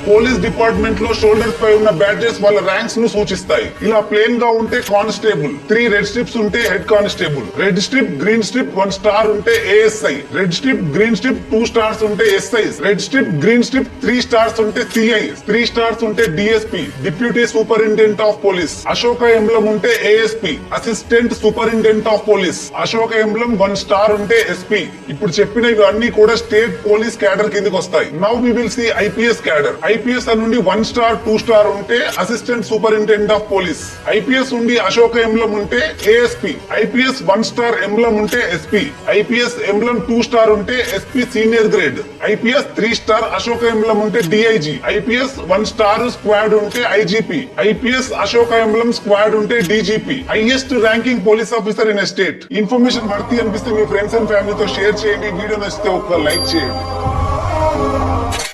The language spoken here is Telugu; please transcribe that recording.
పోలీస్ డిపార్ట్మెంట్ లో షోల్డర్స్ పై ఉన్న బ్యాడ్జెస్ వాళ్ళ ర్యాంక్స్ ను సూచిస్తాయి. ఇలా ప్లేన్ గా ఉంటే కానిస్టేబుల్, 3 రెడ్ స్ట్రిప్స్ ఉంటే head constable, red stripe green stripe 1 star ఉంటే ASI, red stripe green stripe 2 stars ఉంటే SI, red stripe green stripe 3 stars ఉంటే సిఐ, 3 స్టార్స్ ఉంటే DSP deputy superintendent of police, Ashoka emblem ఉంటే ASP assistant superintendent of police, Ashoka emblem 1 star ఉంటే ఎస్పీ. ఇప్పుడు చెప్పిన ఇవన్నీ కూడా స్టేట్ పోలీస్ క్యాడర్ కిందకి వస్తాయి. Now we will see IPS cadre. IPS నుండి 1 స్టార్ 2 స్టార్ ఉంటే assistant superintendent of police, IPS ఉండి అశోక ఎంబ్లం ఉంటే ఏఎస్పీ, ఐపీఎస్ 1 స్టార్ ఎంబ్లం ఉంటే ఎస్పీ, ఐపీఎస్ ఎంబ్లం 2 స్టార్ ఉంటే SP senior grade, IPS 3 star Ashoka emblem ఉంటే డిఐజీ, ఐపీఎస్ 1 స్టార్ స్క్వాడ్ ఉంటే IGP, IPS Ashoka emblem squad ఉంటే DGP. Highest ranking police officer in a state. Information worthy అనిపిస్తే మీ ఫ్రెండ్స్ అండ్ ఫ్యామిలీతో షేర్ చేయండి. వీడియో నచ్చితే ఒక లైక్ చేయండి.